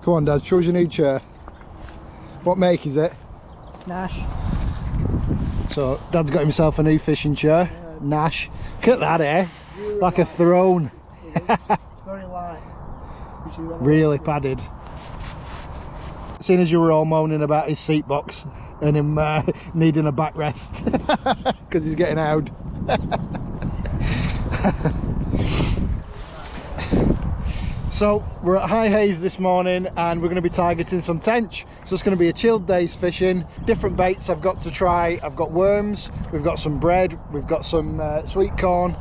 Come on, Dad, show us your new chair. What make is it? Nash. So, Dad's got himself a new fishing chair. Nash. Look at that, eh? Really like a throne. It's very light. Really padded. Seeing as you were all moaning about his seat box and him needing a backrest because he's getting out. So we're at High Hayes this morning and we're going to be targeting some tench. So it's going to be a chilled day's fishing. Different baits I've got to try. I've got worms, we've got some bread, we've got some sweet corn.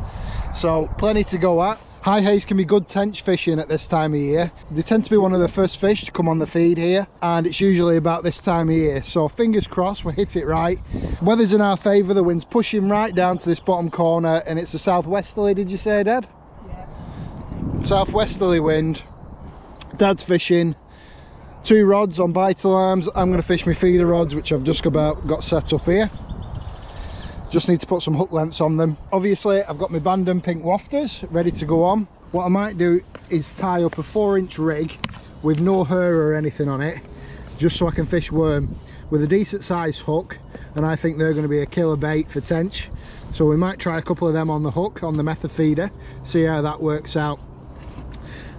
So plenty to go at. High Hayes can be good tench fishing at this time of year. They tend to be one of the first fish to come on the feed here, and it's usually about this time of year. So fingers crossed we hit it right. Weather's in our favour, the wind's pushing right down to this bottom corner, and it's a southwesterly, did you say, Dad? Yeah. Southwesterly wind. Dad's fishing. 2 rods on bite alarms. I'm going to fish my feeder rods, which I've just about got set up here. Just need to put some hook lengths on them. Obviously I've got my Bandon pink wafters ready to go on. What I might do is tie up a 4-inch rig with no hair or anything on it, just so I can fish worm with a decent size hook, and I think they're going to be a killer bait for tench. So we might try a couple of them on the hook on the method feeder, see how that works out.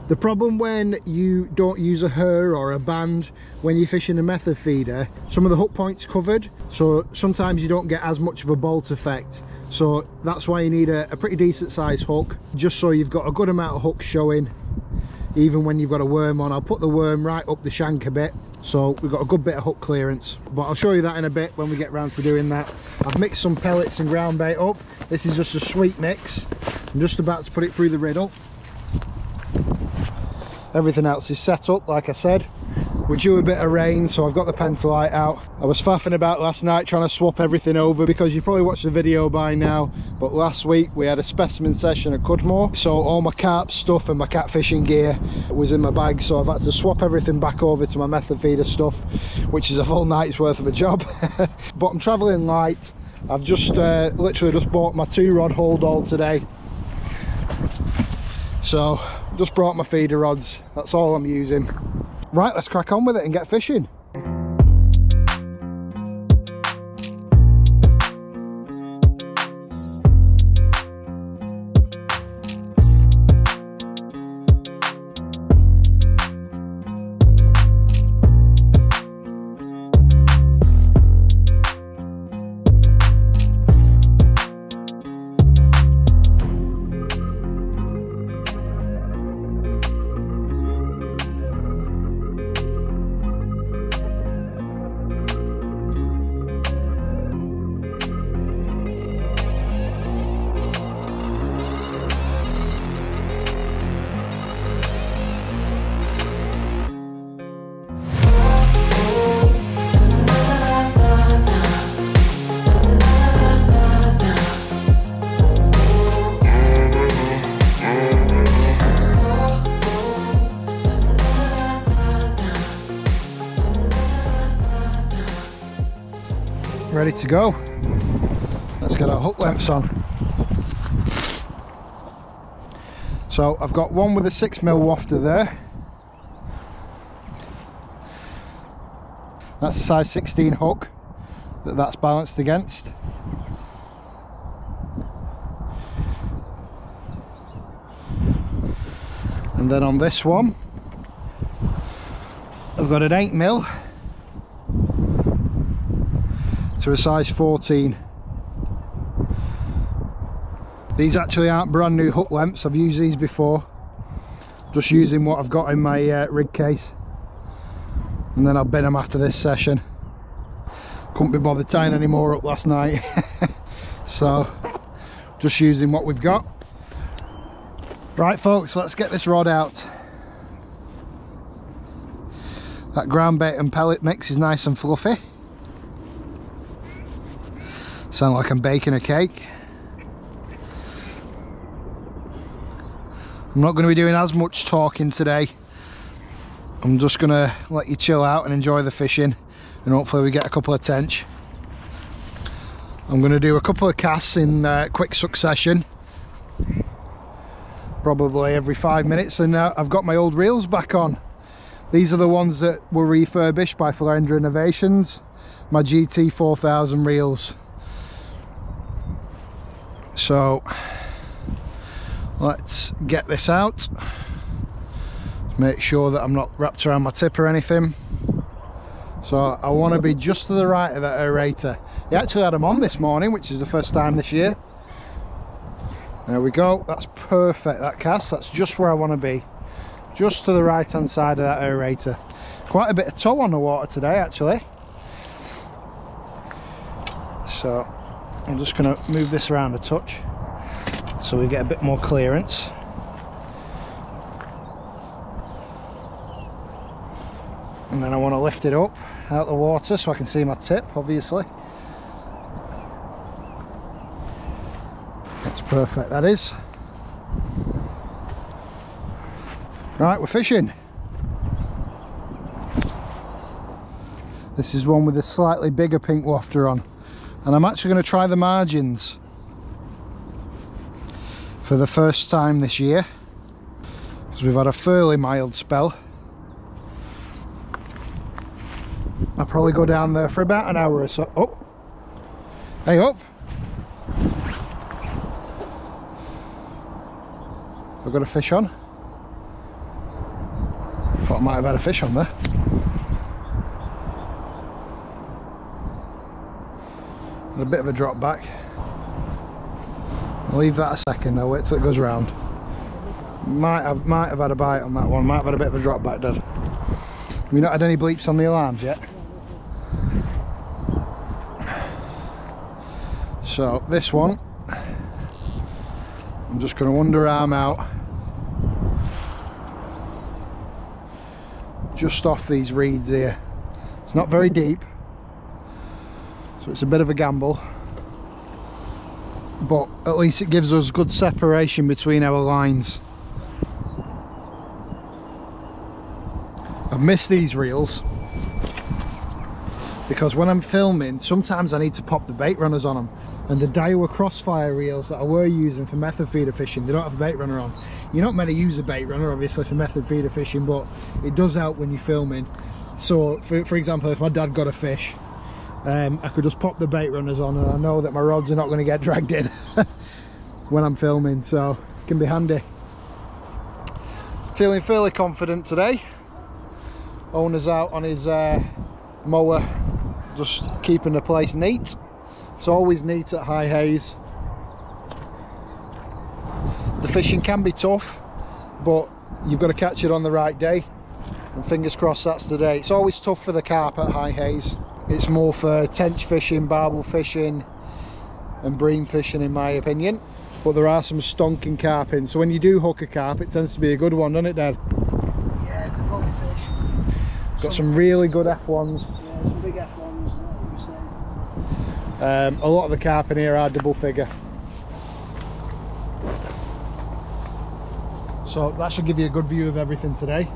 The problem when you don't use a hair or a band when you're fishing a method feeder, some of the hook points covered, so sometimes you don't get as much of a bolt effect. So that's why you need a pretty decent size hook, just so you've got a good amount of hooks showing even when you've got a worm on. I'll put the worm right up the shank a bit, so we've got a good bit of hook clearance, but I'll show you that in a bit when we get round to doing that. I've mixed some pellets and ground bait up. This is just a sweet mix. I'm just about to put it through the riddle. Everything else is set up, like I said. We're due a bit of rain, so I've got the pencil light out. I was faffing about last night trying to swap everything over, because you probably watched the video by now, but last week we had a specimen session at Cudmore, so all my carp stuff and my catfishing gear was in my bag, so I've had to swap everything back over to my method feeder stuff, which is a full night's worth of a job. But I'm travelling light. I've just literally just bought my 2-rod hold all today, so just brought my feeder rods, that's all I'm using. Right, let's crack on with it and get fishing. Ready to go. Let's get our hook lengths on. So I've got one with a 6mm wafter there. That's a size 16 hook that's balanced against. And then on this one I've got an 8mm to a size 14. These actually aren't brand new hook lengths, I've used these before, just using what I've got in my rig case, and then I'll bin them after this session. Couldn't be bothered tying any more up last night. So just using what we've got. Right folks, let's get this rod out. That ground bait and pellet mix is nice and fluffy. Sound like I'm baking a cake. I'm not going to be doing as much talking today. I'm just going to let you chill out and enjoy the fishing, and hopefully we get a couple of tench. I'm going to do a couple of casts in quick succession, probably every 5 minutes, and I've got my old reels back on. These are the ones that were refurbished by Florenda Innovations, my GT 4000 reels. So let's get this out, make sure that I'm not wrapped around my tip or anything. So I want to be just to the right of that aerator. He actually had them on this morning, which is the first time this year. There we go, that's perfect, that cast. That's just where I want to be, just to the right hand side of that aerator. Quite a bit of tow on the water today actually. So I'm just going to move this around a touch so we get a bit more clearance. And then I want to lift it up out the water so I can see my tip, obviously. That's perfect, that is. Right, we're fishing. This is one with a slightly bigger pink wafter on, and I'm actually going to try the margins for the first time this year, because we've had a fairly mild spell. I'll probably go down there for about an hour or so. Oh, hey up. I've got a fish on. Thought I might have had a fish on there. And a bit of a drop back. I'll leave that a second, I'll wait till it goes round. Might have had a bite on that one, might have had a bit of a drop back, Dad. Have you not had any bleeps on the alarms yet? So this one, I'm just going to underarm out, just off these reeds here. It's not very deep, so it's a bit of a gamble, but at least it gives us good separation between our lines. I've missed these reels because when I'm filming, sometimes I need to pop the bait runners on them. And the Daiwa Crossfire reels that I were using for method feeder fishing, they don't have a bait runner on. You're not meant to use a bait runner obviously for method feeder fishing, but it does help when you're filming. So for example, if my dad got a fish, I could just pop the bait runners on and I know that my rods are not going to get dragged in when I'm filming, so it can be handy. Feeling fairly confident today. Owner's out on his mower, just keeping the place neat. It's always neat at high haze. The fishing can be tough, but you've got to catch it on the right day, and fingers crossed that's the day. It's always tough for the carp at high haze. It's more for tench fishing, barbel fishing and bream fishing in my opinion, but there are some stonking carp in, so when you do hook a carp it tends to be a good one, doesn't it, Dad? Yeah, good quality fish. Got some really good F1s. Yeah, some big F1s. A lot of the carp in here are double figure. So that should give you a good view of everything today.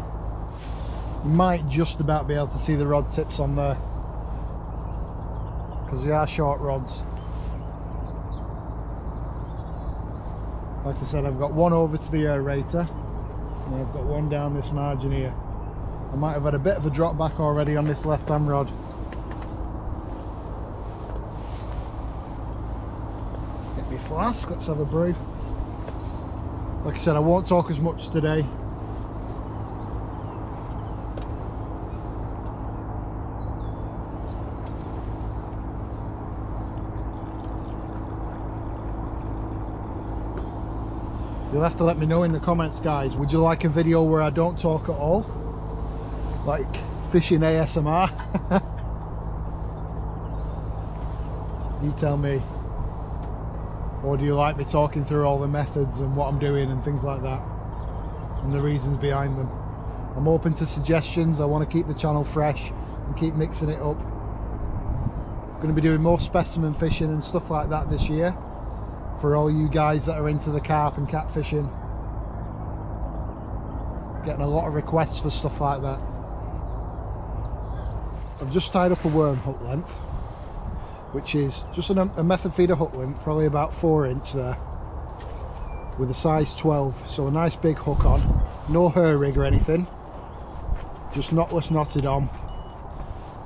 You might just about be able to see the rod tips on there, because they are short rods. Like I said, I've got one over to the aerator and I've got one down this margin here. I might have had a bit of a drop back already on this left hand rod. Flask, let's have a brew. Like I said, I won't talk as much today. You'll have to let me know in the comments, guys. Would you like a video where I don't talk at all? Like fishing ASMR? You tell me. Or do you like me talking through all the methods and what I'm doing and things like that, and the reasons behind them? I'm open to suggestions. I want to keep the channel fresh and keep mixing it up. I'm going to be doing more specimen fishing and stuff like that this year for all you guys that are into the carp and cat fishing. Getting a lot of requests for stuff like that. I've just tied up a worm hook length, which is just a method feeder hook length, probably about 4 inch there, with a size 12, so a nice big hook on, no hair rig or anything, just knotless knotted on,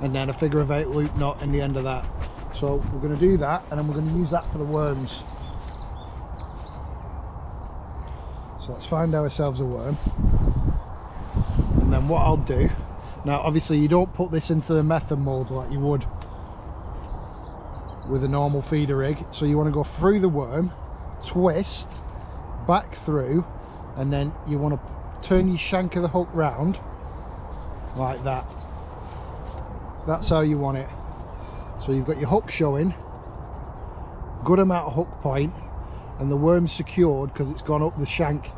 and then a figure of 8 loop knot in the end of that. So we're going to do that, and then we're going to use that for the worms. So let's find ourselves a worm, and then what I'll do, now obviously you don't put this into the method mold like you would with a normal feeder rig, so you want to go through the worm, twist back through, and then you want to turn your shank of the hook round like that. That's how you want it. So you've got your hook showing, good amount of hook point, and the worm's secured because it's gone up the shank.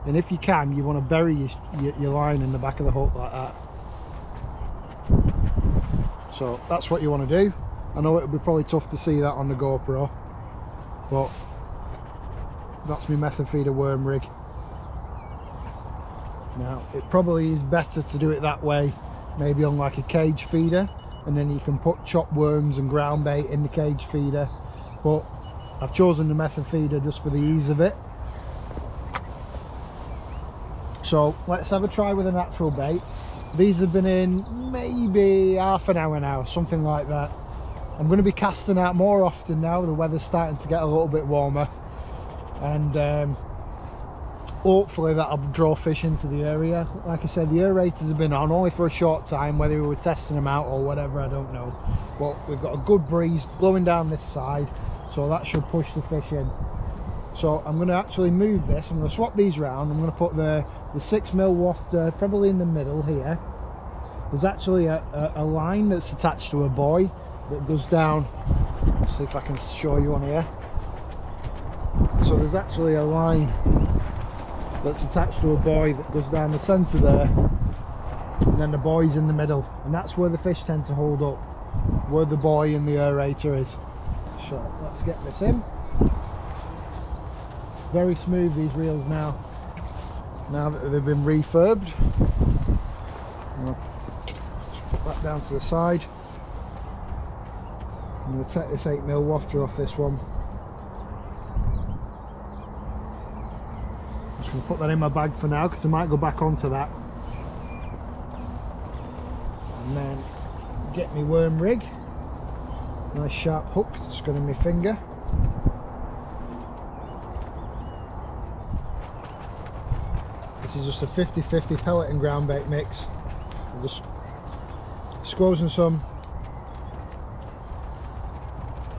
And if you can, you want to bury your line in the back of the hook like that. So that's what you want to do. I know it would be probably tough to see that on the GoPro, but that's my method feeder worm rig. Now it probably is better to do it that way, maybe on like a cage feeder, and then you can put chopped worms and ground bait in the cage feeder, but I've chosen the method feeder just for the ease of it. So let's have a try with a natural bait. These have been in maybe half an hour now, something like that. I'm going to be casting out more often now. The weather's starting to get a little bit warmer, and hopefully that'll draw fish into the area. Like I said, the aerators have been on only for a short time, whether we were testing them out or whatever, I don't know, but we've got a good breeze blowing down this side, so that should push the fish in. So I'm going to actually move this. I'm going to swap these round. I'm going to put the 6mm wafter probably in the middle here. There's actually a line that's attached to a buoy that goes down. Let's see if I can show you on here. So there's actually a line that's attached to a buoy that goes down the centre there, and then the buoy's in the middle, and that's where the fish tend to hold up, where the buoy and the aerator is. So let's get this in. Very smooth, these reels now that they've been refurbed. Just put that down to the side. I'm going to take this 8mm wafter off this one. Just going to put that in my bag for now because I might go back onto that. And then get my worm rig. Nice sharp hook, just got in my finger. This is just a 50-50 pellet and ground bait mix. I'm just squozen some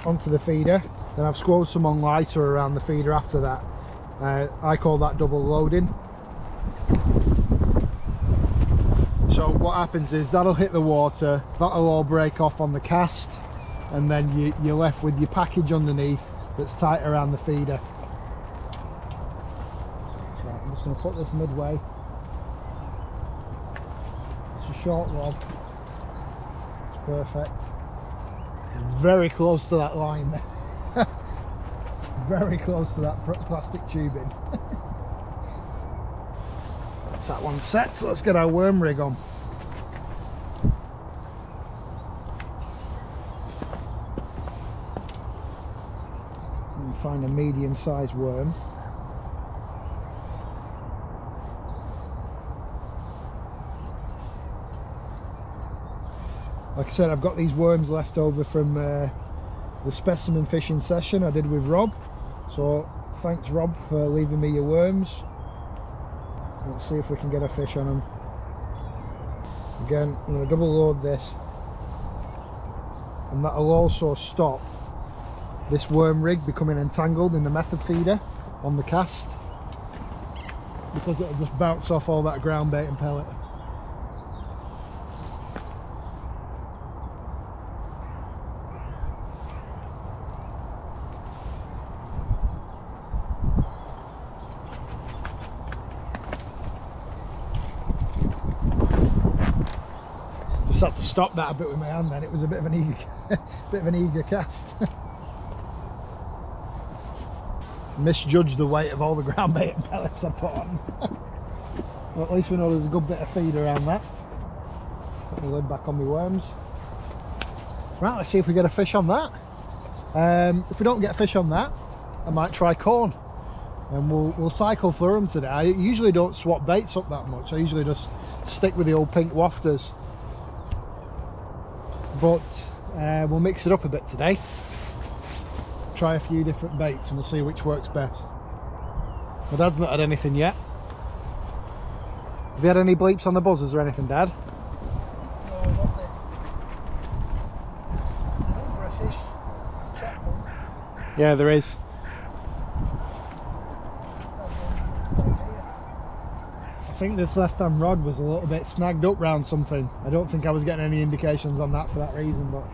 onto the feeder, then I've squozen some on lighter around the feeder after that. I call that double loading. So what happens is that'll hit the water, that'll all break off on the cast, and then you're left with your package underneath that's tight around the feeder. So I'm just going to put this midway. It's a short rod. It's perfect. Very close to that line there. Very close to that plastic tubing. That's that one set. So let's get our worm rig on. And find a medium-sized worm. Like I said, I've got these worms left over from the specimen fishing session I did with Rob. So thanks Rob for leaving me your worms. Let's see if we can get a fish on them. Again, I'm going to double load this, and that'll also stop this worm rig becoming entangled in the method feeder on the cast, because it'll just bounce off all that ground bait and pellet. Had to stop that a bit with my hand then. It was a bit of an eager cast. Misjudged the weight of all the ground bait and pellets I put on. Well, at least we know there's a good bit of feed around that. Put my lid back on my worms. Right, let's see if we get a fish on that. If we don't get a fish on that, I might try corn. and we'll cycle through them today. I usually don't swap baits up that much. I usually just stick with the old pink wafters, but we'll mix it up a bit today, try a few different baits, and we'll see which works best. My dad's not had anything yet. Have you had any bleeps on the buzzers or anything, Dad? No, nothing. A number of fish trapped them. Yeah, there is. I think this left-hand rod was a little bit snagged up round something. I don't think I was getting any indications on that for that reason, but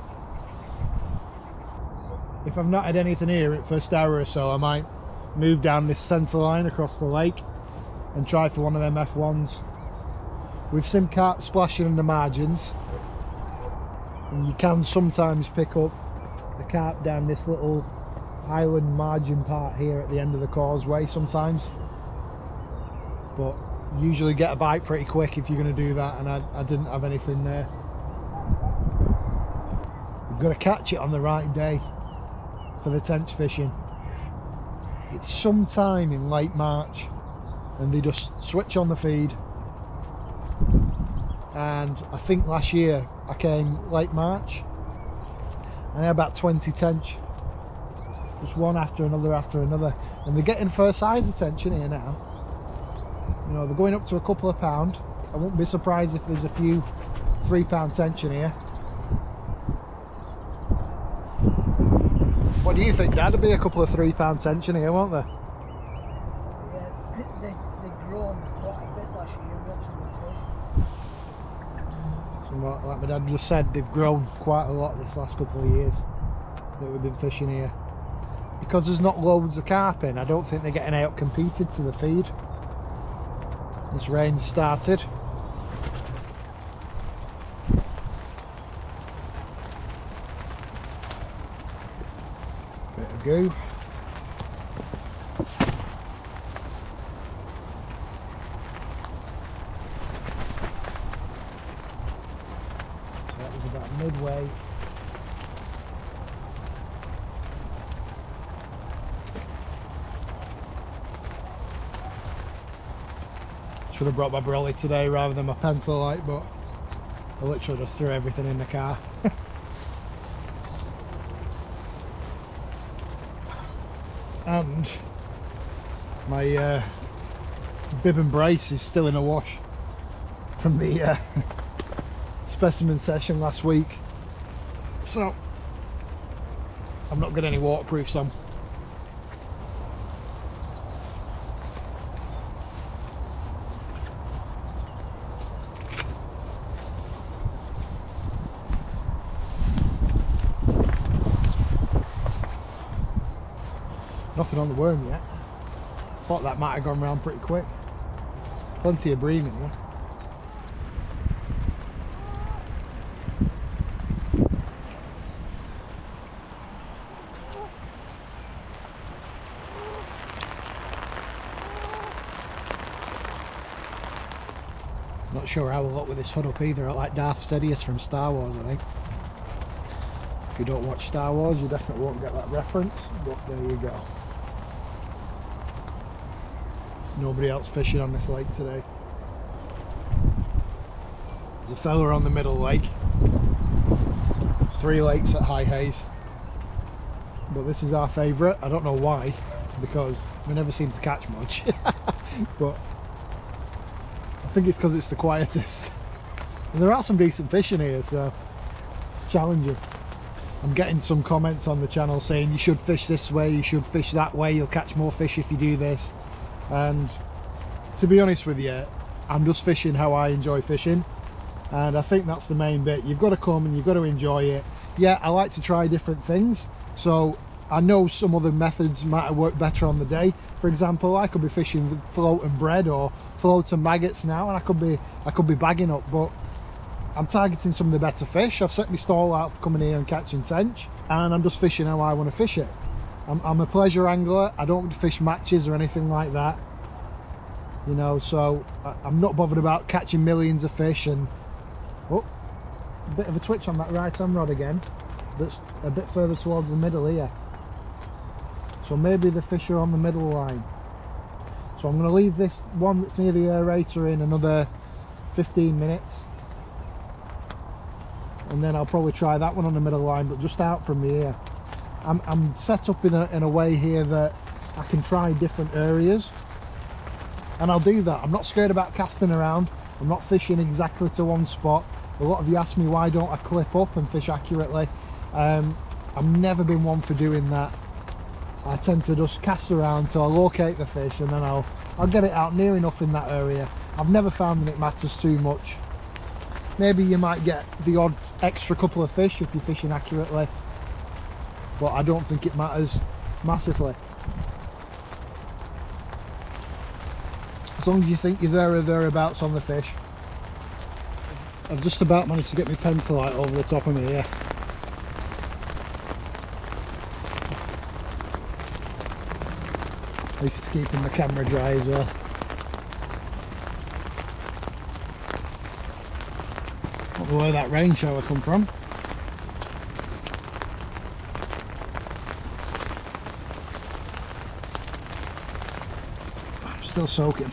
if I've not had anything here at first hour or so, I might move down this centre line across the lake and try for one of them F1s. We've seen carp splashing in the margins, and you can sometimes pick up a carp down this little island margin part here at the end of the causeway sometimes, but usually get a bite pretty quick if you're going to do that, and I didn't have anything there. You've got to catch it on the right day for the tench fishing. It's sometime in late March and they just switch on the feed, and I think last year I came late March and I had about 20 tench, just one after another, and they're getting first size of tench in here now. You know, they're going up to a couple of pound. I wouldn't be surprised if there's a few 3 pound tench in here. What do you think, Dad? There'll be a couple of 3 pound tench in here, won't there? Yeah, they've grown quite a bit last year, watching the fish. So like my dad just said, they've grown quite a lot this last couple of years that we've been fishing here. Because there's not loads of carp in, I don't think they're getting out competed to the feed. This rain's started. Bit of goo. So that was about midway. Should have brought my brolly today rather than my pencil light, but I literally just threw everything in the car. And my bib and brace is still in a wash from the specimen session last week, so I've not got any waterproofs on. Nothing on the worm yet. Thought that might have gone round pretty quick. Plenty of bream in here. Not sure how we'll look with this hood up either. I like Darth Sidious from Star Wars, I think. If you don't watch Star Wars, you definitely won't get that reference, but there you go. Nobody else fishing on this lake today. There's a fella on the middle lake. 3 lakes at High Haze. But this is our favourite. I don't know why, because we never seem to catch much. But I think it's because it's the quietest. And there are some decent fish in here, so it's challenging. I'm getting some comments on the channel saying you should fish this way, you should fish that way, you'll catch more fish if you do this. And to be honest with you, I'm just fishing how I enjoy fishing, and I think that's the main bit. You've got to come and you've got to enjoy it. Yeah, I like to try different things, so I know some other methods might work better on the day. For example, I could be fishing float and bread or float and maggots now, and I could be bagging up, but I'm targeting some of the better fish. I've set my stall out for coming here and catching tench, and I'm just fishing how I want to fish it. I'm a pleasure angler. I don't fish matches or anything like that, you know, so I'm not bothered about catching millions of fish. And oh, a bit of a twitch on that right hand rod again, that's a bit further towards the middle here, so maybe the fish are on the middle line. So I'm going to leave this one that's near the aerator in another 15 minutes. And then I'll probably try that one on the middle line, but just out from the ear. I'm set up in a way here that I can try different areas. And I'll do that. I'm not scared about casting around. I'm not fishing exactly to one spot. A lot of you ask me why don't I clip up and fish accurately. I've never been one for doing that. I tend to just cast around till I locate the fish, and then I'll get it out near enough in that area. I've never found that it matters too much. Maybe you might get the odd extra couple of fish if you're fishing accurately, but I don't think it matters massively. As long as you think you're there or thereabouts on the fish. I've just about managed to get my pencil light over the top of me here. At least it's keeping the camera dry as well. Not where that rain shower come from. I'm still soaking.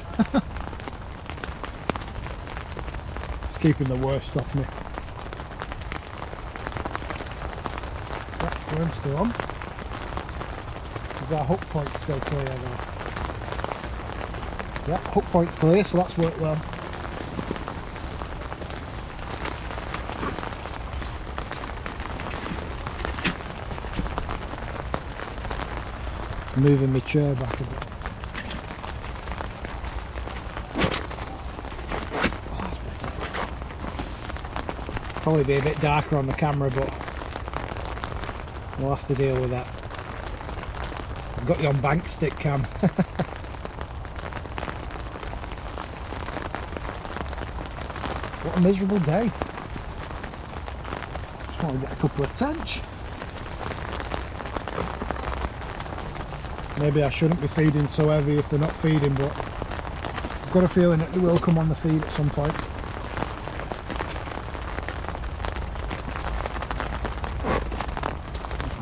It's keeping the worst off me. That worm's still on. Is our hook point still clear though? Yeah, hook point's clear, so that's worked well. Moving my chair back a bit. Oh, that's better. Probably be a bit darker on the camera, but we'll have to deal with that. I've got you on bank stick cam. What a miserable day. Just want to get a couple of tench. Maybe I shouldn't be feeding so heavy if they're not feeding, but I've got a feeling that they will come on the feed at some point.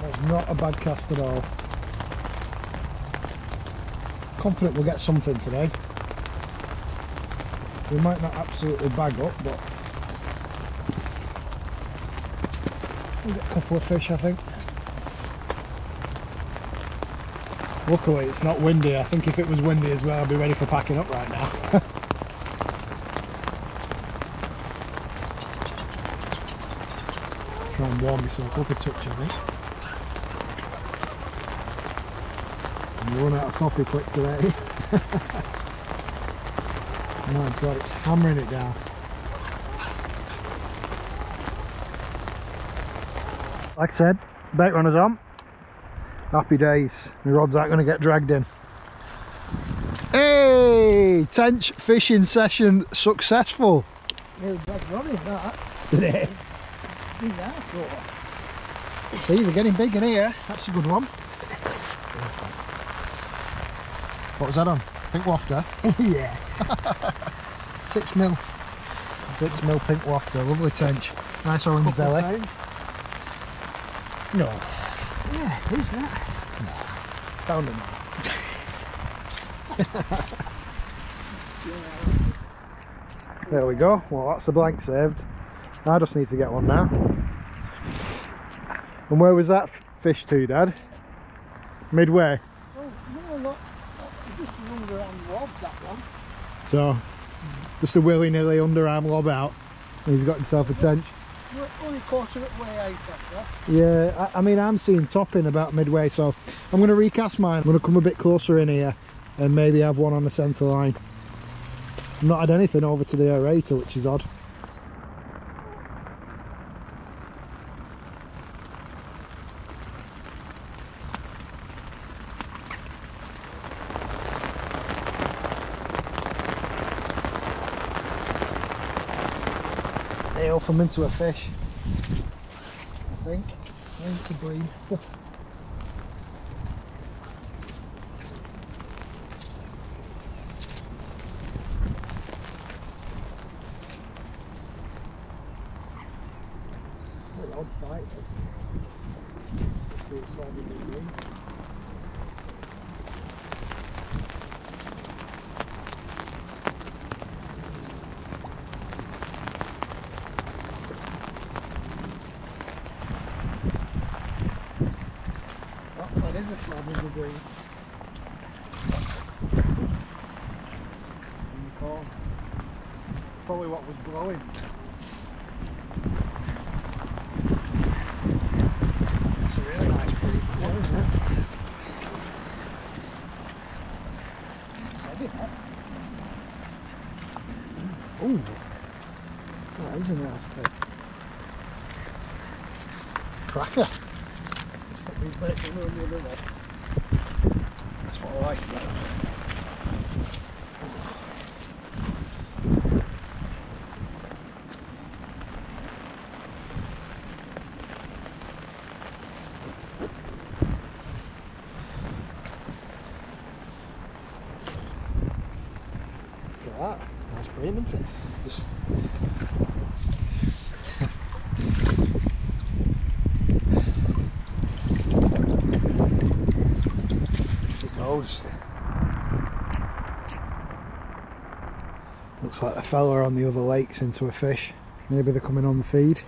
That's not a bad cast at all. Confident we'll get something today. We might not absolutely bag up, but we'll get a couple of fish, I think. Luckily it's not windy. I think if it was windy as well, I'd be ready for packing up right now. Try and warm myself up a touch of this. I'm running out of coffee quick today. My God, it's hammering it down. Like I said, bait runner's on. Happy days. My rod's aren't going to get dragged in. Hey! Tench fishing session successful. Nearly dragged running that. Did it? Been there for. See, they're getting big in here. That's a good one. What was that on? Pink wafter? Yeah. 6 mil. 6 mil pink wafter. Lovely tench. Nice orange belly. No. Yeah, who's that? No. Found him. There we go. Well, that's the blank saved. I just need to get one now. And where was that fish to, Dad? Midway? Oh, no, look. Just an underarm lob, that one. So, just a willy-nilly underarm lob out. And he's got himself a tench. We're only quarter of the way out after. Yeah, I mean, I'm seeing topping about midway, so I'm going to recast mine. I'm going to come a bit closer in here and maybe have one on the centre line. I've not had anything over to the aerator, which is odd. They'll come into a fish, I think. I think it's a bream. Very odd fight. It's slightly big bream. is a slab of the bream. In the corn. Probably what was blowing. It's a really nice bream, isn't it? It's heavy, that. Ooh, that is a nice bit. Cracker. That's what I like about them. Look at that. Nice bream, isn't it? Just looks like a fella on the other lake's into a fish. Maybe they're coming on the feed.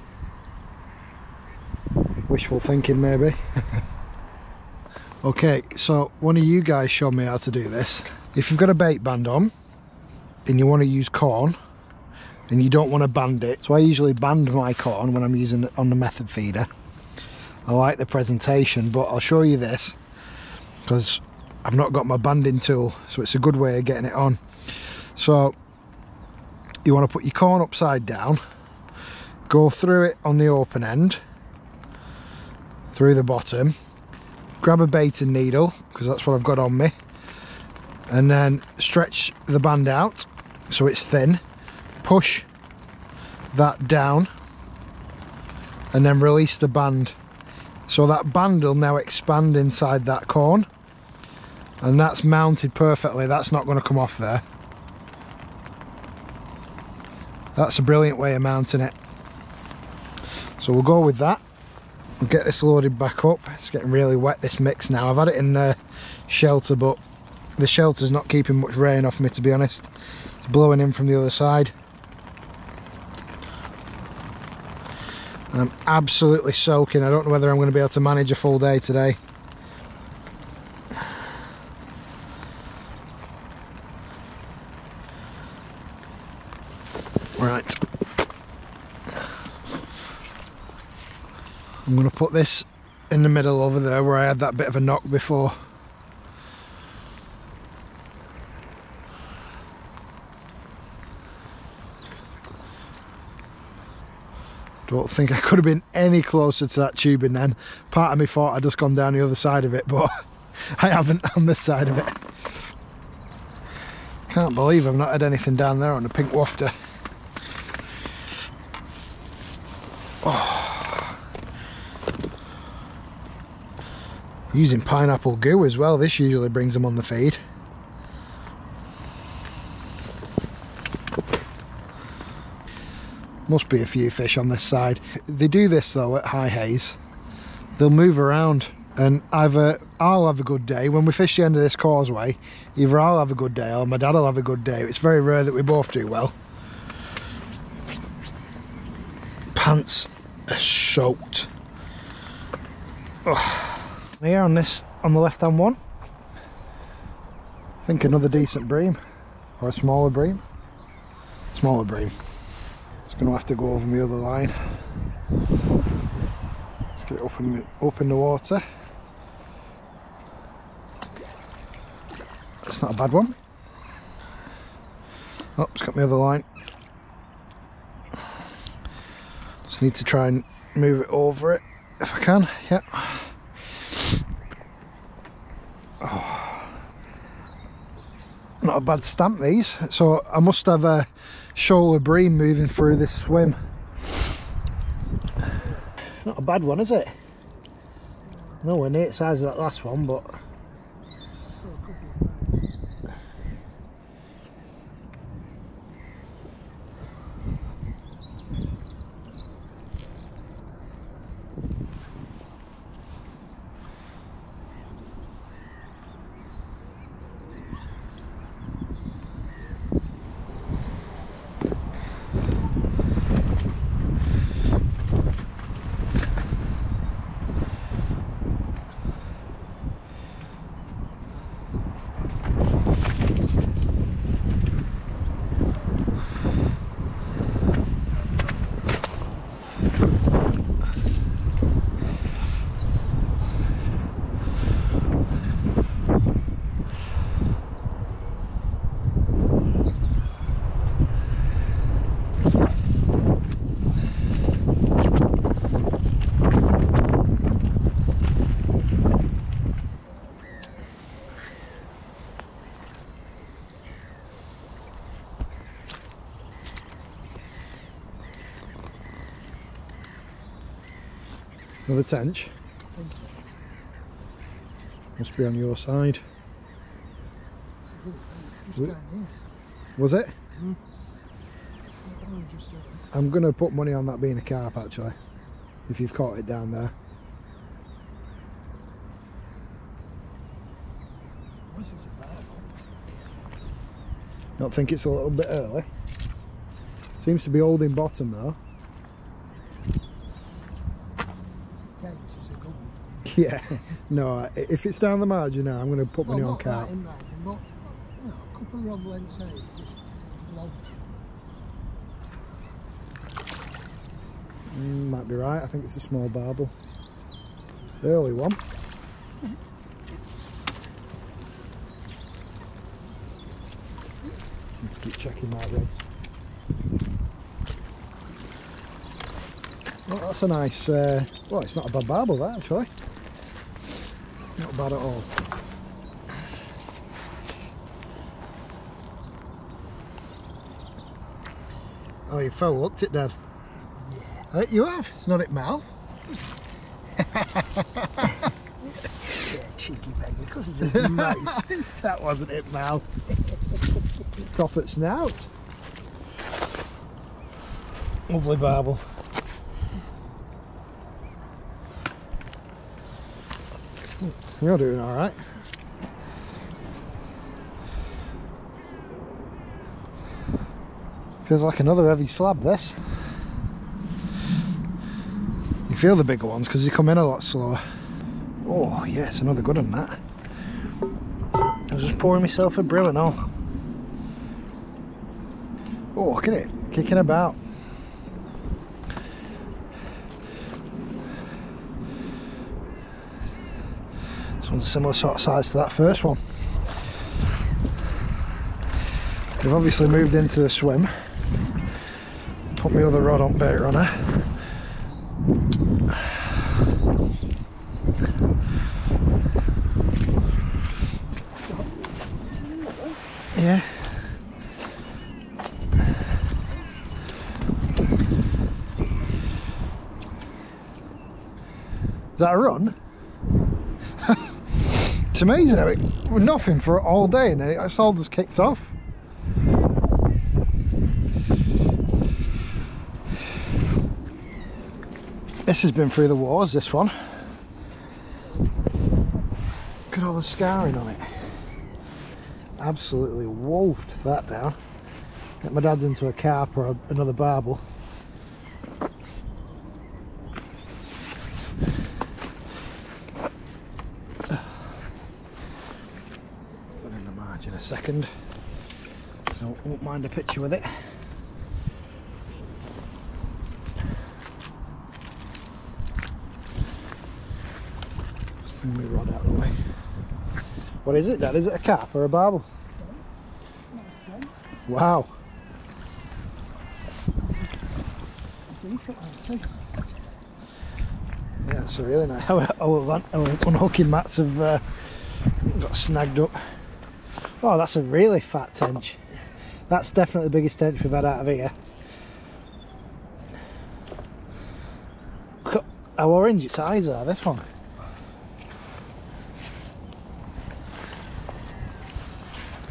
Wishful thinking, maybe. Okay, so one of you guys showed me how to do this. If you've got a bait band on and you want to use corn and you don't want to band it, so I usually band my corn when I'm using it on the method feeder. I like the presentation, but I'll show you this because I've not got my banding tool, so it's a good way of getting it on. So you want to put your corn upside down, go through it on the open end, through the bottom, grab a baiting needle, because that's what I've got on me, and then stretch the band out so it's thin, push that down, and then release the band. So that band will now expand inside that corn, and that's mounted perfectly. That's not going to come off there. That's a brilliant way of mounting it. So we'll go with that. We'll get this loaded back up. It's getting really wet, this mix now. I've had it in shelter, but the shelter's not keeping much rain off me, to be honest. It's blowing in from the other side. I'm absolutely soaking. I don't know whether I'm going to be able to manage a full day today. Right. I'm going to put this in the middle over there where I had that bit of a knock before. Don't think I could have been any closer to that tubing then. Part of me thought I'd just gone down the other side of it, but I haven't on this side of it. Can't believe I've not had anything down there on the pink wafter. Oh. Using pineapple goo as well, this usually brings them on the feed. Must be a few fish on this side. They do this though at high haze. They'll move around, and either I'll have a good day when we fish the end of this causeway, either I'll have a good day or my dad will have a good day. It's very rare that we both do well. Pants are soaked. Ugh. Here on this, on the left hand one, I think another decent bream, or a smaller bream. Smaller bream. It's going to have to go over my other line. Let's get it up in the water. That's not a bad one. Oh, it's got my other line. Just need to try and move it over it if I can. Yep. Oh. Not a bad stamp, these. So I must have a shoaler bream moving through this swim. Not a bad one, is it? Nowhere near the size of that last one, but Another tench. Must be on your side. Was it? I'm going to put money on that being a carp actually, if you've caught it down there. Don't think it's a little bit early. Seems to be holding bottom though. Yeah, no, if it's down the margin now, I'm going to put money on carp. But, you know, a couple of rod lengths out, just logged. Might be right, I think it's a small barbel. Early one. Let's keep checking my rods. Oh, that's a nice, well, it's not a bad barbel that actually. Not bad at all. Oh, you fell looked it, Dad. Yeah. You have? It's not at mouth. Yeah, cheeky beggar, because it's at mouth. That wasn't it, mouth. Top at snout. Lovely barbel. You're doing alright. Feels like another heavy slab, this. You feel the bigger ones because they come in a lot slower. Oh yes, another good one that. I was just pouring myself a brew and all. Oh, look at it, kicking about. This one's a similar sort of size to that first one. We've obviously moved into the swim. Put my other rod on bait runner. Yeah. Is that a run? It's amazing how it was nothing for all day and then it's all just kicked off. This has been through the wars, this one. Look at all the scarring on it. Absolutely wolfed that down. Get my dad's into a carp or another barbel. Put in the margin a second, so I won't mind a picture with it. Just bring my rod out of the way. What is it, Dad? Is it a carp or a barbel? Wow. Yeah, it's a really nice. Our unhooking mats have got snagged up. Oh, that's a really fat tench. That's definitely the biggest tench we've had out of here. Look at how orange its eyes are, this one.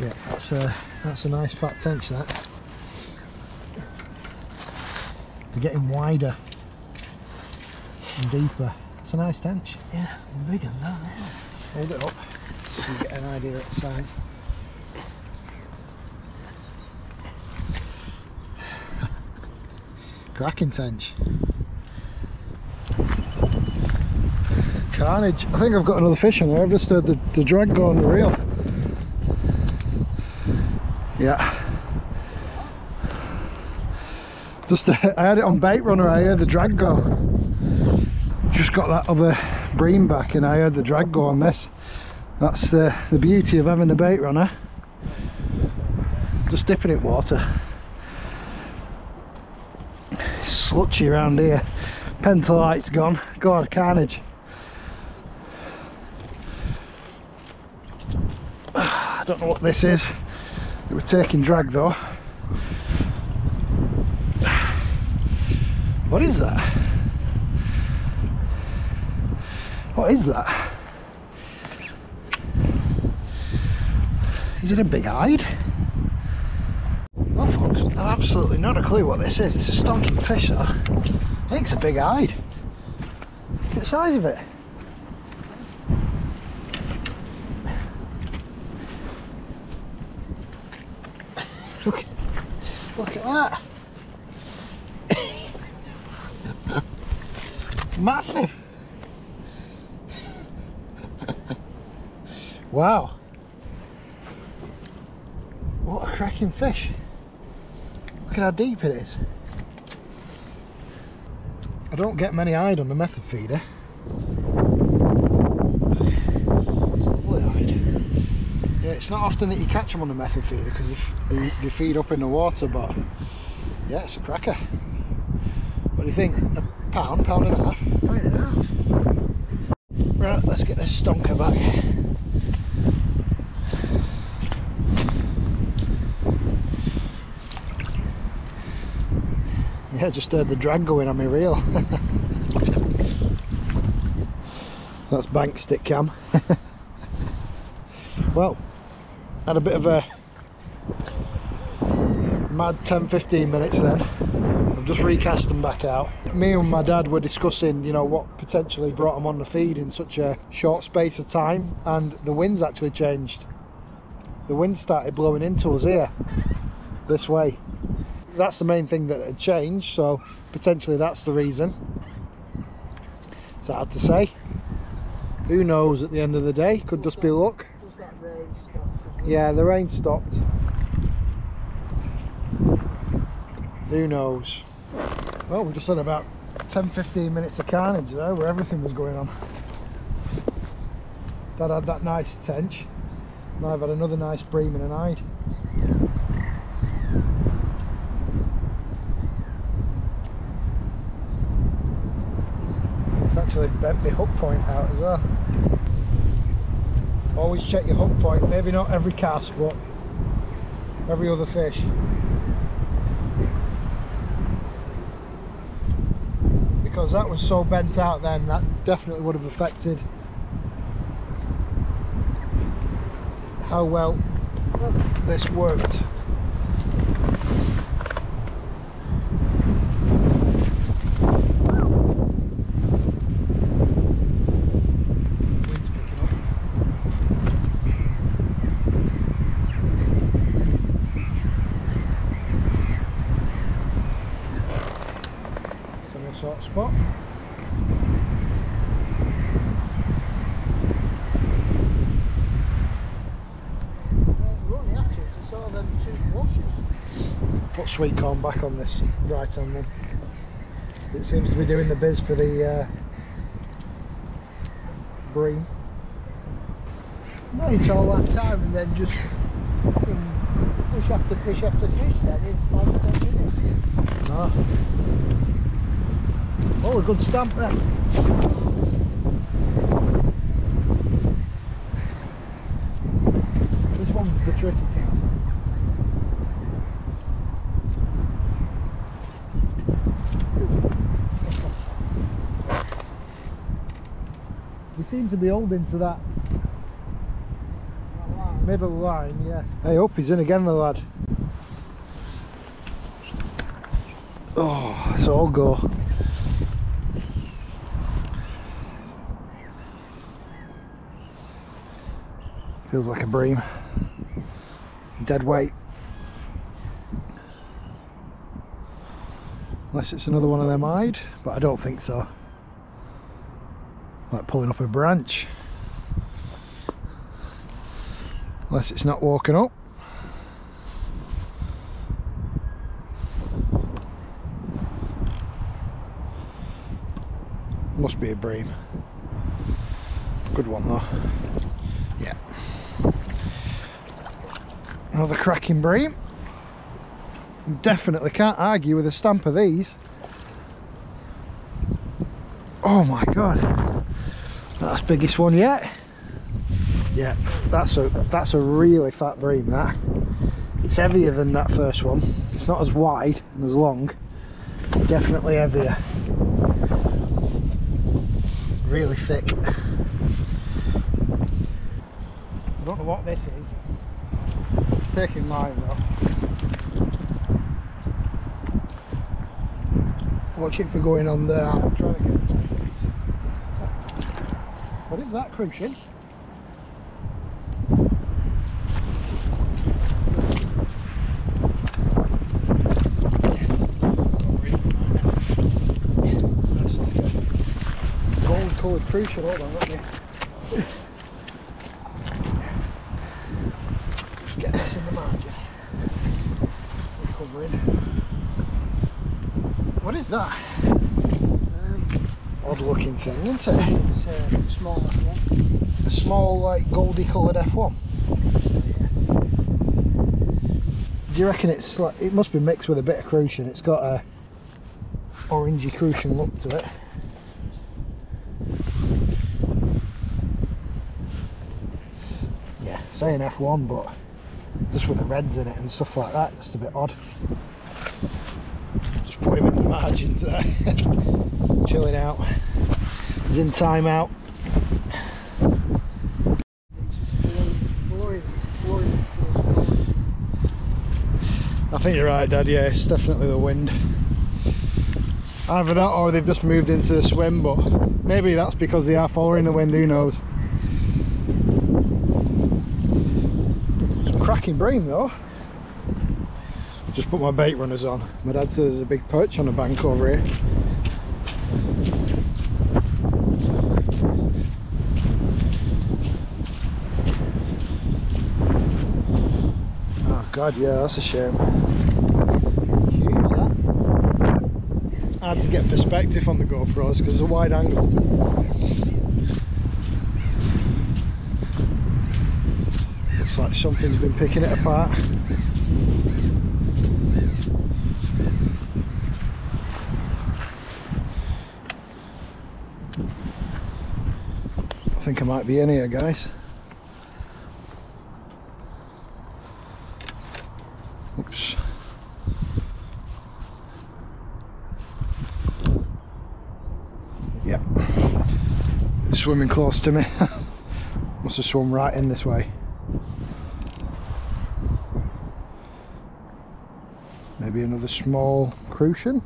Yeah, that's a nice fat tench, that. They're getting wider and deeper. It's a nice tench. Yeah, big than that. Yeah. Hold it up so you get an idea of the size. Cracking tench. Carnage. I think I've got another fish on there. I've just heard the drag go on the reel. Yeah. Just I had it on bait runner, I heard the drag go. Just got that other bream back and I heard the drag go on this. That's the beauty of having the bait runner. Just dipping it water. Slutchy around here. Pentalite's gone. God, carnage. I don't know what this is. We're taking drag though. What is that? What is that? Is it a big hide? Well folks, I've absolutely not a clue what this is. It's a stonking fish though. I think it's a big hide. Look at the size of it. Look at that. It's massive. Wow. What a cracking fish. Look at how deep it is. I don't get many hide on the method feeder. It's a lovely hide. Yeah, it's not often that you catch them on the method feeder because they feed up in the water, but yeah, it's a cracker. What do you think? A pound, pound and a half? Pound and a half. Right, let's get this stonker back. Yeah, just heard the drag going on my reel. That's bank stick cam. Well, had a bit of a mad 10-15 minutes then. I've just recast them back out. Me and my dad were discussing, you know, what potentially brought them on the feed in such a short space of time, and the wind's actually changed. The wind started blowing into us here, this way. That's the main thing that had changed, so potentially that's the reason. It's hard to say. Who knows at the end of the day? Could just be luck. Does that rain stop? Yeah, the rain stopped. Who knows? Well, we just had about 10-15 minutes of carnage there where everything was going on. Dad had that nice tench, and I've had another nice bream and an hide. Actually bent my hook point out as well. Always check your hook point, maybe not every cast but every other fish. Because that was so bent out then, that definitely would have affected how well this worked. Sort of spot. We're only after it, I saw them 2 washes. Put sweet corn back on this right hand one. It seems to be doing the biz for the bream. No, it's all that time and then just fish after fish after fish then in 5 or 10 minutes. No. Oh, a good stamp there. This one's the tricky cast. We seem to be holding to that middle line, yeah. Hey, up, he's in again, the lad. Oh, it's all go. Feels like a bream. Dead weight. Unless it's another one of them hide, but I don't think so. Like pulling up a branch. Unless it's not walking up. Must be a bream. Good one though. Yeah. Another cracking bream. Definitely can't argue with a stamp of these. Oh my god. That's the biggest one yet. Yeah, that's a really fat bream, that. It's heavier than that first one. It's not as wide and as long. Definitely heavier. really thick. I don't know what this is. It's taking mine though. Watch it for going on there. I'm trying to get it. What is that, crucian? That's like a gold coloured crucian. Hold on, let me just get this in the margin. Covering. What is that? Odd looking thing, isn't it? It's a small F1. A small, like, goldy coloured F1. Do you reckon it's like, it must be mixed with a bit of crucian? It's got a orangey crucian look to it. Yeah, saying F1, but just with the reds in it and stuff like that, just a bit odd. Just put him in the margins there. Chilling out. He's in time out. I think you're right, Dad. Yeah, it's definitely the wind. Either that or they've just moved into the swim, but maybe that's because they are following the wind, who knows. It's a cracking bream though. Just put my bait runners on. My dad says there's a big perch on the bank over here. Oh God, yeah, that's a shame. Huge, that. I had to get perspective on the GoPros because it's a wide angle. Looks like something's been picking it apart. I think I might be in here, guys. Oops. Yep. It's swimming close to me. Must have swum right in this way. Maybe another small crucian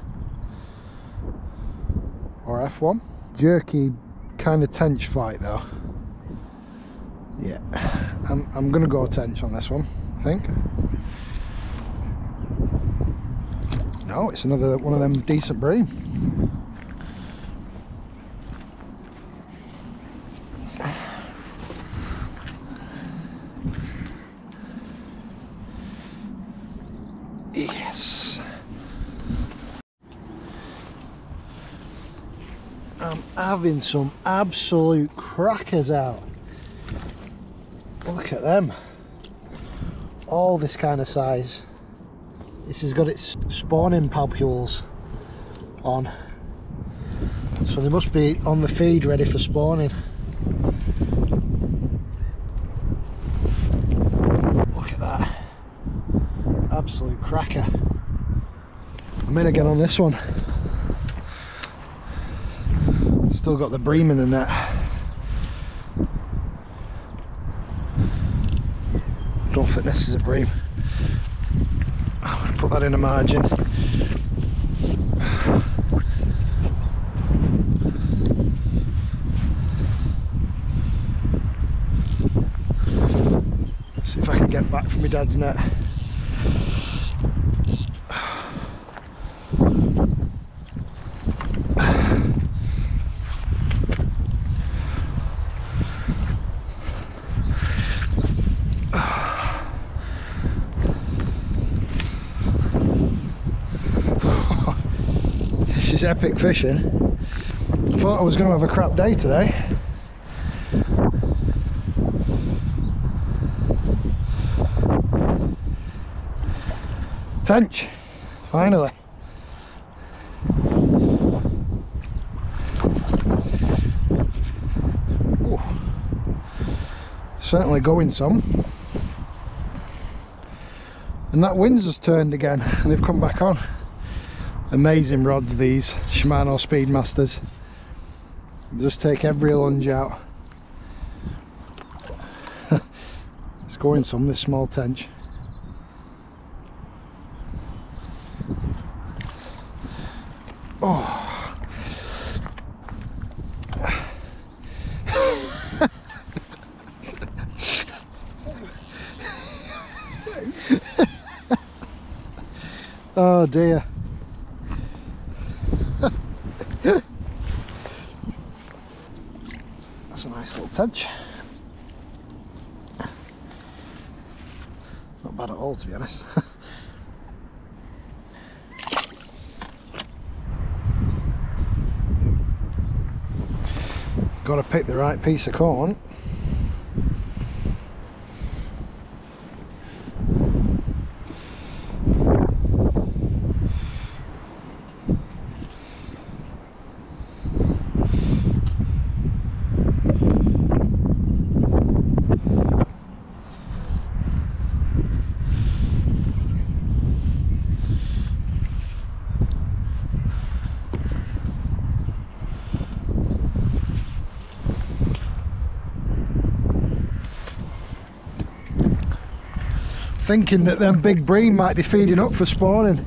or F1. Jerky kind of tench fight though. Yeah, I'm gonna go tench on this one, I think. No, it's another one of them decent bream. Yes. I'm having some absolute crackers out. Look at them. All this kind of size. This has got its spawning papules on. So they must be on the feed ready for spawning. Look at that. Absolute cracker. I'm in again on this one. Still got the bream in the net. Don't think this is a bream. I'm going to put that in a margin. See if I can get back from my dad's net. This is epic fishing. I thought I was going to have a crap day today. Tench, finally. Ooh. Certainly going some. And that wind's just turned again and they've come back on. Amazing rods, these Shimano Speedmasters. Just take every lunge out. It's going some, this small tench. Oh. Oh dear. That's a nice little tench. Not bad at all, to be honest. Got to pick the right piece of corn. Thinking that them big bream might be feeding up for spawning.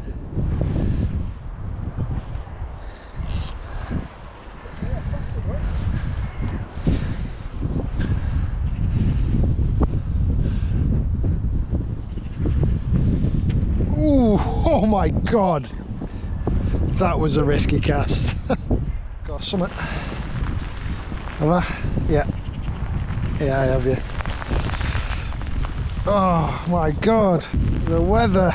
Ooh, oh my god, that was a risky cast. Got something. Have I? Yeah, I have, yeah. Oh my god, the weather.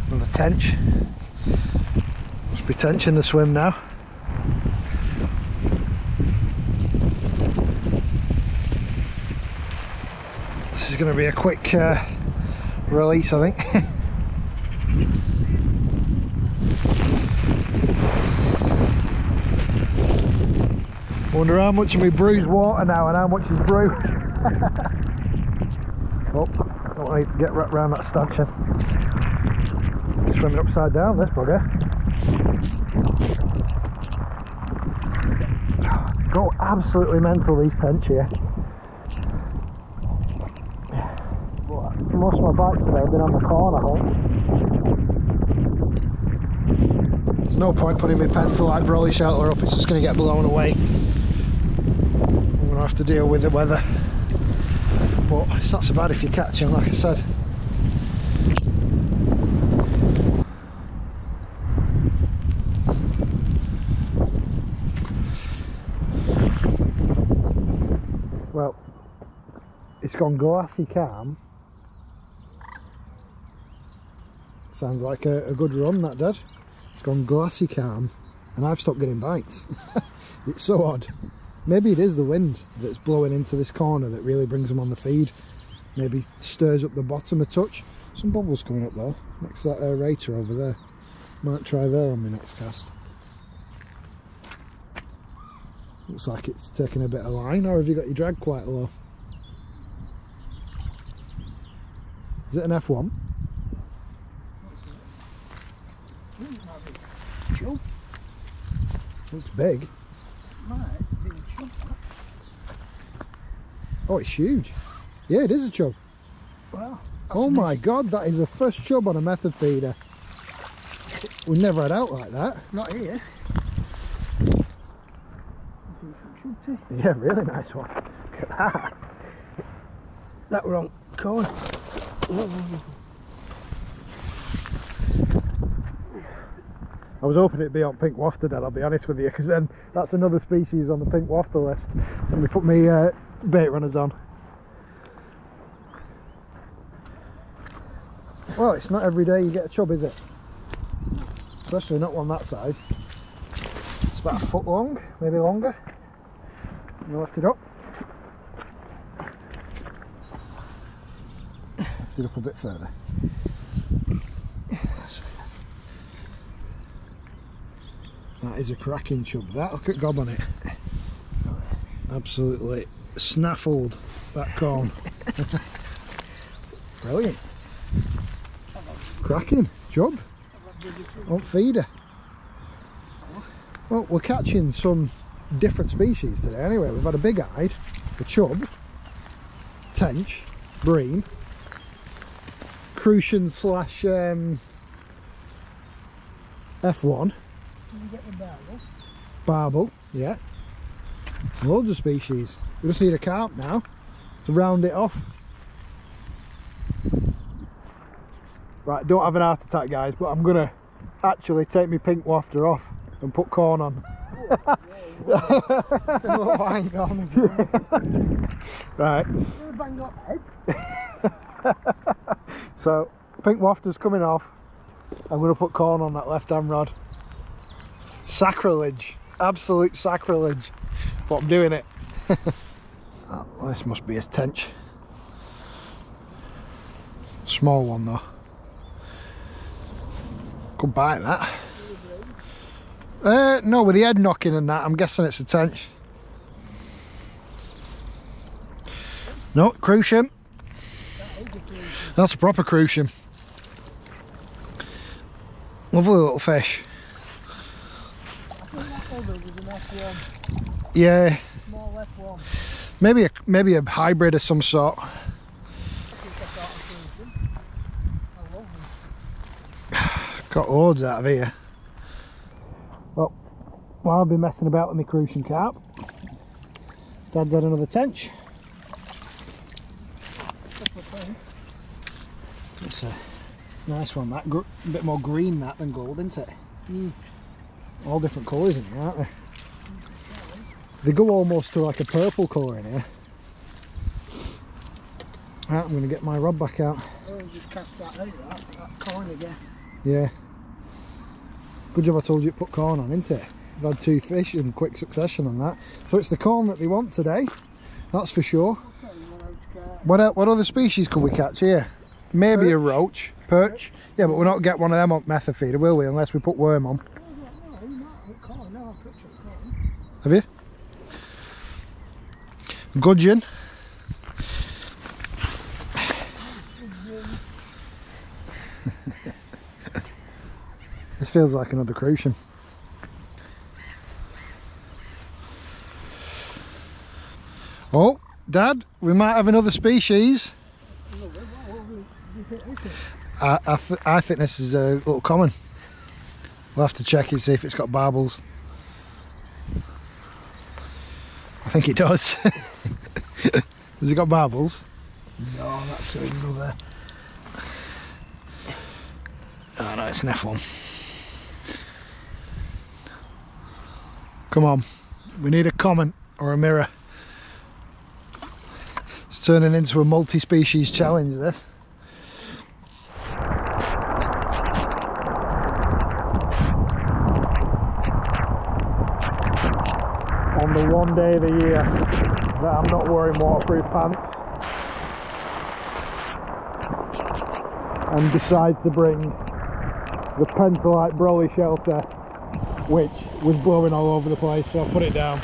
Another tench. Must be tench in the swim now. This is going to be a quick release, I think. Wonder how much of my brew's water now and how much is brew. Oh, don't need to get wrapped around that stanchion. Swimming upside down, this bugger. Go absolutely mental, these tench here. Most of my bites today have been on the corner, I think. There's no point putting my pencil like brolly shelter up, it's just going to get blown away. I'm going to have to deal with the weather. But it's not so bad if you catch them, like I said. Well, it's gone glassy calm. Sounds like a good run, that did. It's gone glassy calm and I've stopped getting bites. It's so odd. Maybe it is the wind that's blowing into this corner that really brings them on the feed. Maybe stirs up the bottom a touch. Some bubbles coming up though, next to that aerator over there. Might try there on my next cast. Looks like it's taking a bit of line, or have you got your drag quite low? Is it an F1? Chub. Looks big. Might be a chub. Oh, it's huge. Yeah, it is a chub. Well, oh my god, that is the first chub on a method feeder. We never had out like that. Not here. Yeah, really nice one. Look at that. That were on corn. I was hoping it'd be on pink wafter, Dad, I'll be honest with you, because then that's another species on the pink wafter list. Let me put my bait runners on. Well, it's not every day you get a chub, is it? Especially not one that size. It's about a foot long, maybe longer. You lift it up. Lift it up a bit further. That is a cracking chub. That, look at gob on it. Absolutely snaffled that corn. Brilliant. Cracking chub. Won't feed her. Well, we're catching some different species today anyway. We've had a big-eyed, a chub, tench, bream, crucian slash F1. Can you get the barbel? Barbel, yeah. Loads of species. We just need a carp now to round it off. Right, don't have an heart attack, guys, but I'm gonna actually take my pink wafter off and put corn on. Right. So, pink wafter's coming off. I'm gonna put corn on that left-hand rod. Sacrilege, absolute sacrilege, but I'm doing it. Oh, well, this must be his tench. Small one though. Could bite that. No, with the head knocking and that, I'm guessing it's a tench. No, crucian. That's a proper crucian. Lovely little fish. Yeah. Maybe a hybrid of some sort. Got loads out of here. Well, while I've been messing about with my crucian carp, Dad's had another tench. It's a nice one, that. A bit more green that than gold, isn't it? All different colours in here, aren't they? They go almost to like a purple colour in here. Right, I'm going to get my rod back out. Oh, just cast that out, that corn again. Yeah. Good job I told you to put corn on, isn't it? I've had 2 fish in quick succession on that. So it's the corn that they want today, that's for sure. What other species can we catch here? Maybe perch. A roach. Perch? Yeah, but we'll not get one of them on method feeder, will we? Unless we put worm on. Have you? Gudgeon. This feels like another crucian. Oh, Dad, we might have another species. I think this is a little common. We'll have to check it, see if it's got barbels. I think it does. Has it got barbels? No, that's another. Oh no, it's an F1. Come on, we need a comment or a mirror. It's turning into a multi-species challenge, this. On the one day of the year that I'm not wearing waterproof pants and decide to bring the Pentalite brolly shelter, which was blowing all over the place, so I put it down.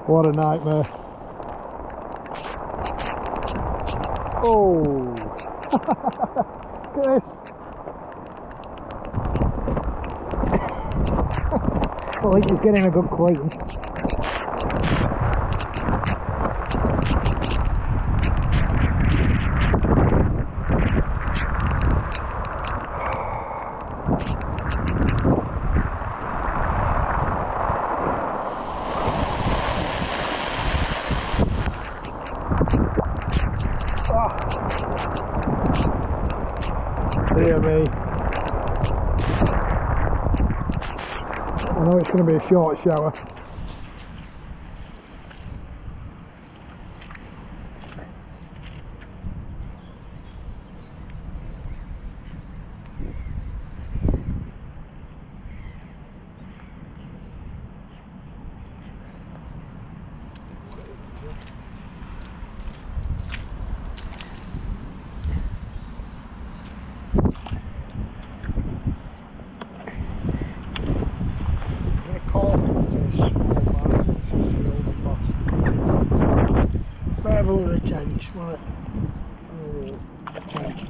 What a nightmare. Oh! Look at this! Well, at least he's getting a good clean. Dear me. I know it's going to be a short shower. might tench.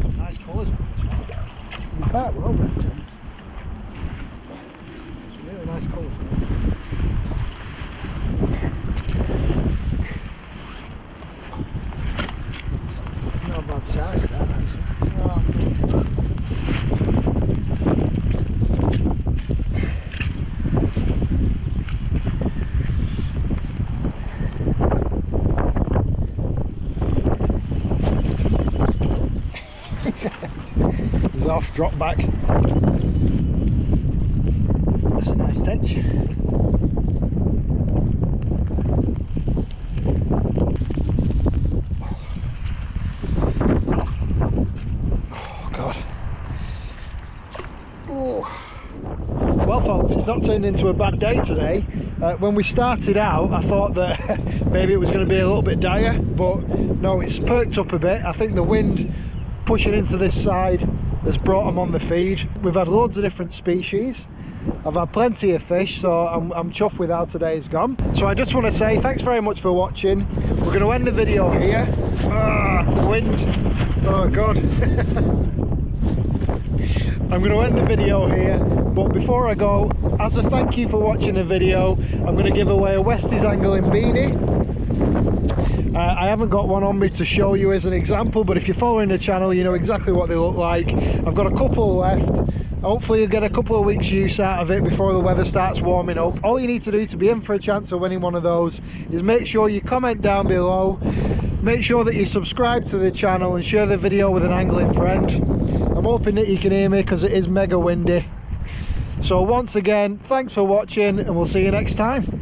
Some nice colours on this one. In fact, well, Brenton. Some really nice colours. Not a bad size, that actually. He's off, drop back. That's a nice tench. Oh God. Oh. Well folks, it's not turned into a bad day today. When we started out I thought that maybe it was going to be a little bit dire, but no, it's perked up a bit. I think the wind pushing into this side has brought them on the feed. We've had loads of different species. I've had plenty of fish, so I'm chuffed with how today's gone. So I just want to say thanks very much for watching. We're going to end the video here. The wind. Oh God. I'm going to end the video here, but before I go, as a thank you for watching the video, I'm going to give away a Westies Angling beanie. I haven't got one on me to show you as an example, but if you're following the channel you know exactly what they look like. I've got a couple left. Hopefully you'll get a couple of weeks use out of it before the weather starts warming up. All you need to do to be in for a chance of winning one of those is make sure you comment down below, make sure that you subscribe to the channel and share the video with an angling friend. I'm hoping that you can hear me because it is mega windy. So once again, thanks for watching and we'll see you next time.